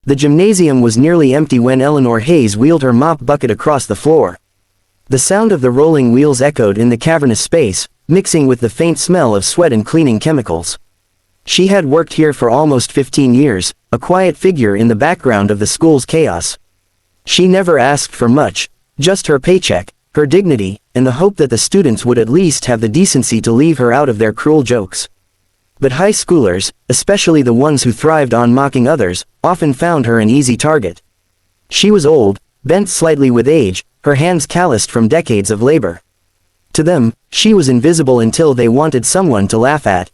The gymnasium was nearly empty when Eleanor Hayes wheeled her mop bucket across the floor. The sound of the rolling wheels echoed in the cavernous space, mixing with the faint smell of sweat and cleaning chemicals. She had worked here for almost 15 years, a quiet figure in the background of the school's chaos. She never asked for much, just her paycheck, her dignity, and the hope that the students would at least have the decency to leave her out of their cruel jokes. But high schoolers, especially the ones who thrived on mocking others, often found her an easy target. She was old, bent slightly with age, her hands calloused from decades of labor. To them, she was invisible until they wanted someone to laugh at.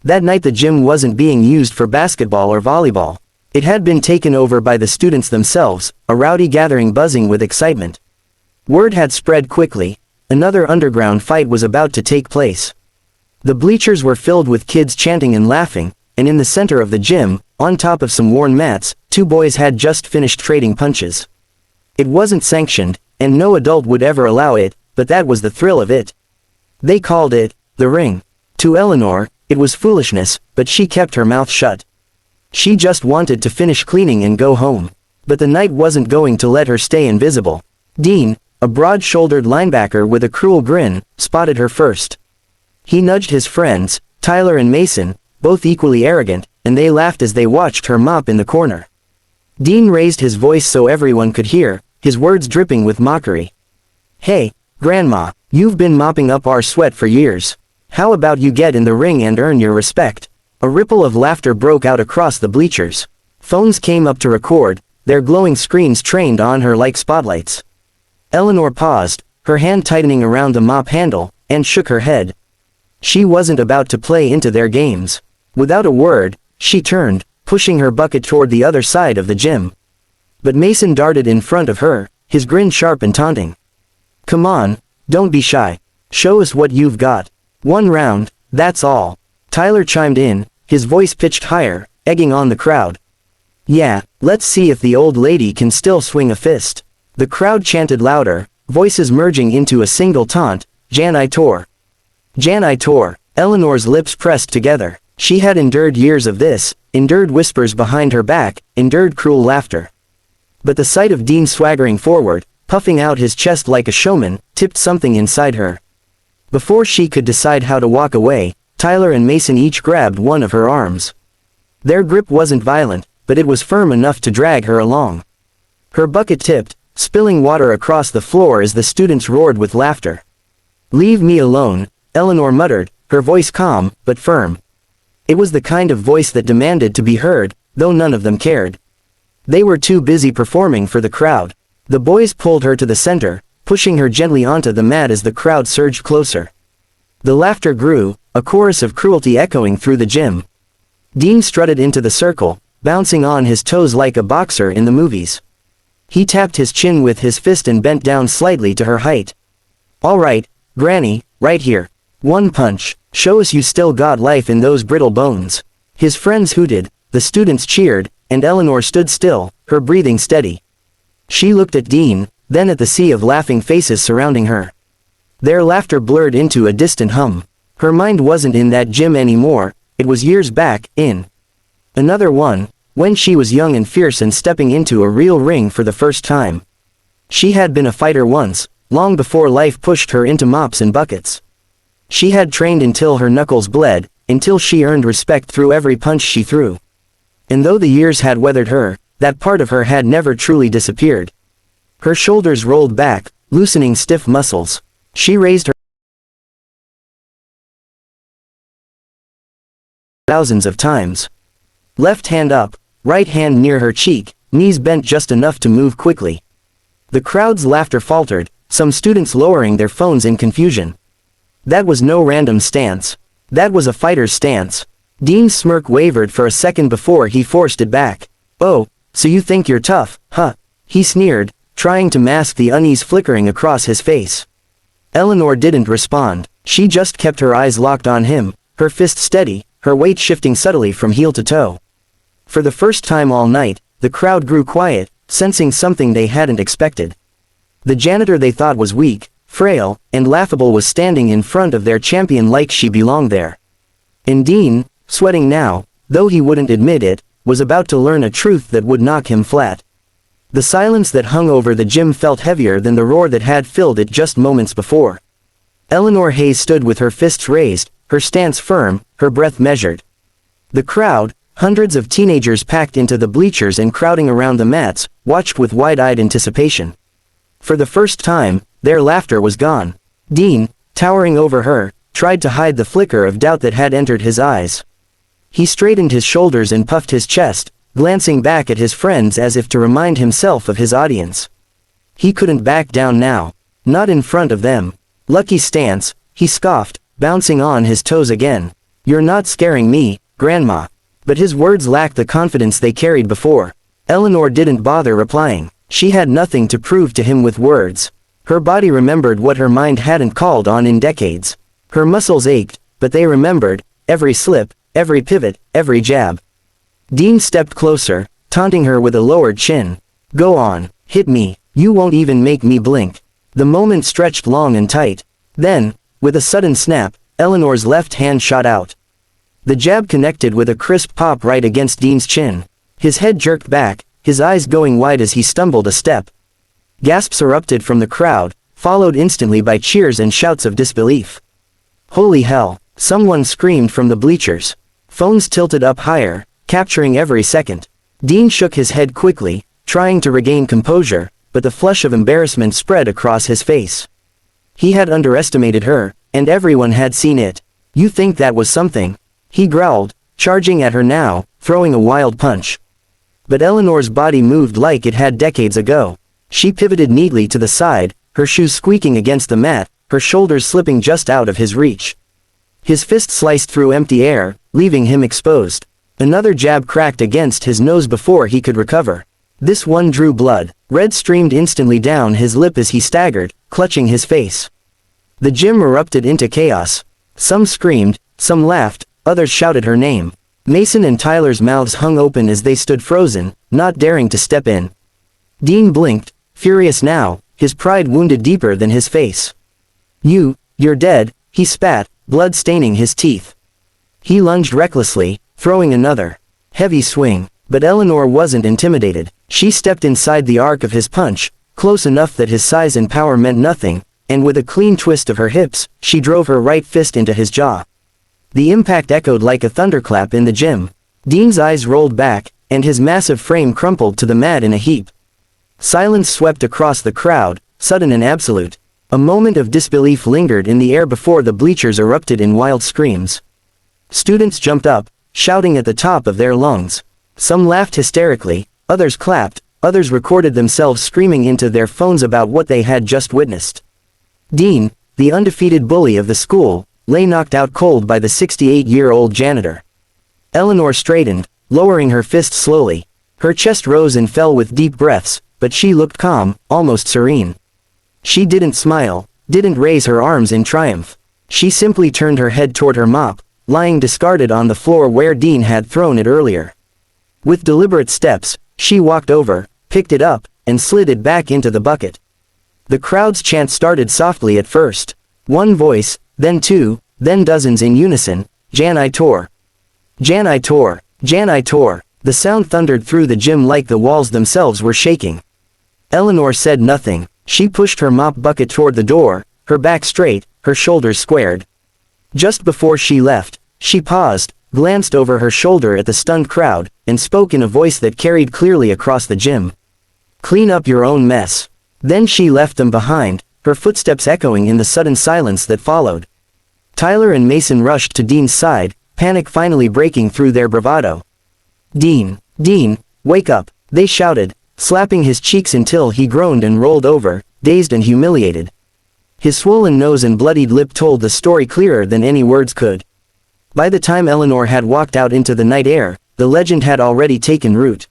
That night the gym wasn't being used for basketball or volleyball. It had been taken over by the students themselves, a rowdy gathering buzzing with excitement. Word had spread quickly. Another underground fight was about to take place. The bleachers were filled with kids chanting and laughing, and in the center of the gym, on top of some worn mats, two boys had just finished trading punches. It wasn't sanctioned, and no adult would ever allow it, but that was the thrill of it. They called it the ring. To Eleanor, it was foolishness, but she kept her mouth shut. She just wanted to finish cleaning and go home. But the night wasn't going to let her stay invisible. Dean, a broad-shouldered linebacker with a cruel grin, spotted her first. He nudged his friends, Tyler and Mason, both equally arrogant, and they laughed as they watched her mop in the corner. Dean raised his voice so everyone could hear, his words dripping with mockery. "Hey, Grandma, you've been mopping up our sweat for years. How about you get in the ring and earn your respect?" A ripple of laughter broke out across the bleachers. Phones came up to record, their glowing screens trained on her like spotlights. Eleanor paused, her hand tightening around the mop handle, and shook her head. She wasn't about to play into their games. Without a word, she turned, pushing her bucket toward the other side of the gym. But Mason darted in front of her, his grin sharp and taunting. "Come on, don't be shy. Show us what you've got. One round, that's all." Tyler chimed in, his voice pitched higher, egging on the crowd. "Yeah, let's see if the old lady can still swing a fist." The crowd chanted louder, voices merging into a single taunt, "Janitor! Janitor!" Eleanor's lips pressed together. She had endured years of this, endured whispers behind her back, endured cruel laughter. But the sight of Dean swaggering forward, puffing out his chest like a showman, tipped something inside her. Before she could decide how to walk away, Tyler and Mason each grabbed one of her arms. Their grip wasn't violent, but it was firm enough to drag her along. Her bucket tipped, spilling water across the floor as the students roared with laughter. "Leave me alone," Eleanor muttered, her voice calm, but firm. It was the kind of voice that demanded to be heard, though none of them cared. They were too busy performing for the crowd. The boys pulled her to the center, pushing her gently onto the mat as the crowd surged closer. The laughter grew, a chorus of cruelty echoing through the gym. Dean strutted into the circle, bouncing on his toes like a boxer in the movies. He tapped his chin with his fist and bent down slightly to her height. "All right, Granny, right here. One punch. Show us you still got life in those brittle bones." His friends hooted, the students cheered, and Eleanor stood still, her breathing steady. She looked at Dean, then at the sea of laughing faces surrounding her. Their laughter blurred into a distant hum. Her mind wasn't in that gym anymore, it was years back, in another one, when she was young and fierce and stepping into a real ring for the first time. She had been a fighter once, long before life pushed her into mops and buckets. She had trained until her knuckles bled, until she earned respect through every punch she threw. And though the years had weathered her, that part of her had never truly disappeared. Her shoulders rolled back, loosening stiff muscles. She raised her thousands of times. Left hand up, right hand near her cheek, knees bent just enough to move quickly. The crowd's laughter faltered, some students lowering their phones in confusion. That was no random stance. That was a fighter's stance. Dean's smirk wavered for a second before he forced it back. "Oh, so you think you're tough, huh?" he sneered, trying to mask the unease flickering across his face. Eleanor didn't respond. She just kept her eyes locked on him, her fist steady, her weight shifting subtly from heel to toe. For the first time all night, the crowd grew quiet, sensing something they hadn't expected. The janitor they thought was weak, frail, and laughable was standing in front of their champion like she belonged there. And Dean, sweating now, though he wouldn't admit it, was about to learn a truth that would knock him flat. The silence that hung over the gym felt heavier than the roar that had filled it just moments before. Eleanor Hayes stood with her fists raised, her stance firm, her breath measured. The crowd, hundreds of teenagers packed into the bleachers and crowding around the mats, watched with wide-eyed anticipation. For the first time, their laughter was gone. Dean, towering over her, tried to hide the flicker of doubt that had entered his eyes. He straightened his shoulders and puffed his chest, glancing back at his friends as if to remind himself of his audience. He couldn't back down now. Not in front of them. Lucky stance, he scoffed, bouncing on his toes again. "You're not scaring me, Grandma." But his words lacked the confidence they carried before. Eleanor didn't bother replying. She had nothing to prove to him with words. Her body remembered what her mind hadn't called on in decades. Her muscles ached, but they remembered, every slip, every pivot, every jab. Dean stepped closer, taunting her with a lowered chin. "Go on, hit me, you won't even make me blink." The moment stretched long and tight. Then, with a sudden snap, Eleanor's left hand shot out. The jab connected with a crisp pop right against Dean's chin. His head jerked back, his eyes going wide as he stumbled a step. Gasps erupted from the crowd, followed instantly by cheers and shouts of disbelief. "Holy hell," someone screamed from the bleachers. Phones tilted up higher, capturing every second. Dean shook his head quickly, trying to regain composure, but the flush of embarrassment spread across his face. He had underestimated her, and everyone had seen it. "You think that was something?" he growled, charging at her now, throwing a wild punch. But Eleanor's body moved like it had decades ago. She pivoted neatly to the side, her shoes squeaking against the mat, her shoulders slipping just out of his reach. His fist sliced through empty air, leaving him exposed. Another jab cracked against his nose before he could recover. This one drew blood. Red streamed instantly down his lip as he staggered, clutching his face. The gym erupted into chaos. Some screamed, some laughed, others shouted her name. Mason and Tyler's mouths hung open as they stood frozen, not daring to step in. Dean blinked, furious now, his pride wounded deeper than his face. You're dead," he spat, blood staining his teeth. He lunged recklessly, throwing another heavy swing, but Eleanor wasn't intimidated. She stepped inside the arc of his punch, close enough that his size and power meant nothing, and with a clean twist of her hips, she drove her right fist into his jaw. The impact echoed like a thunderclap in the gym. Dean's eyes rolled back, and his massive frame crumpled to the mat in a heap. Silence swept across the crowd, sudden and absolute. A moment of disbelief lingered in the air before the bleachers erupted in wild screams. Students jumped up, shouting at the top of their lungs. Some laughed hysterically, others clapped, others recorded themselves screaming into their phones about what they had just witnessed. Dean, the undefeated bully of the school, lay knocked out cold by the 68-year-old janitor. Eleanor straightened, lowering her fist slowly. Her chest rose and fell with deep breaths, but she looked calm, almost serene. She didn't smile, didn't raise her arms in triumph. She simply turned her head toward her mop, lying discarded on the floor where Dean had thrown it earlier. With deliberate steps, she walked over, picked it up, and slid it back into the bucket. The crowd's chant started softly at first. One voice, then two, then dozens in unison, "Janitor! Janitor! Janitor!" The sound thundered through the gym like the walls themselves were shaking. Eleanor said nothing. She pushed her mop bucket toward the door, her back straight, her shoulders squared. Just before she left, she paused, glanced over her shoulder at the stunned crowd, and spoke in a voice that carried clearly across the gym. "Clean up your own mess." Then she left them behind, her footsteps echoing in the sudden silence that followed. Tyler and Mason rushed to Dean's side, panic finally breaking through their bravado. Dean, wake up," they shouted, slapping his cheeks until he groaned and rolled over, dazed and humiliated. His swollen nose and bloodied lip told the story clearer than any words could. By the time Eleanor had walked out into the night air, the legend had already taken root.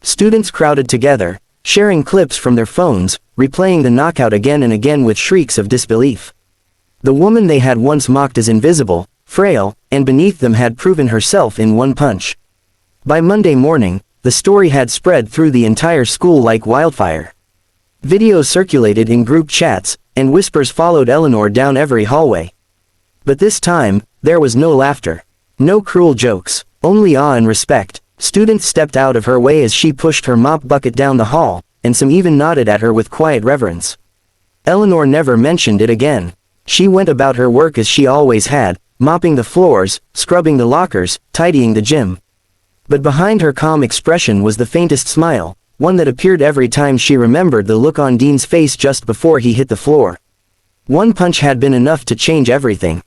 Students crowded together, sharing clips from their phones, replaying the knockout again and again with shrieks of disbelief. The woman they had once mocked as invisible, frail, and beneath them had proven herself in one punch. By Monday morning, the story had spread through the entire school like wildfire. Videos circulated in group chats, and whispers followed Eleanor down every hallway. But this time, there was no laughter. No cruel jokes, only awe and respect. Students stepped out of her way as she pushed her mop bucket down the hall, and some even nodded at her with quiet reverence. Eleanor never mentioned it again. She went about her work as she always had, mopping the floors, scrubbing the lockers, tidying the gym. But behind her calm expression was the faintest smile, one that appeared every time she remembered the look on Dean's face just before he hit the floor. One punch had been enough to change everything.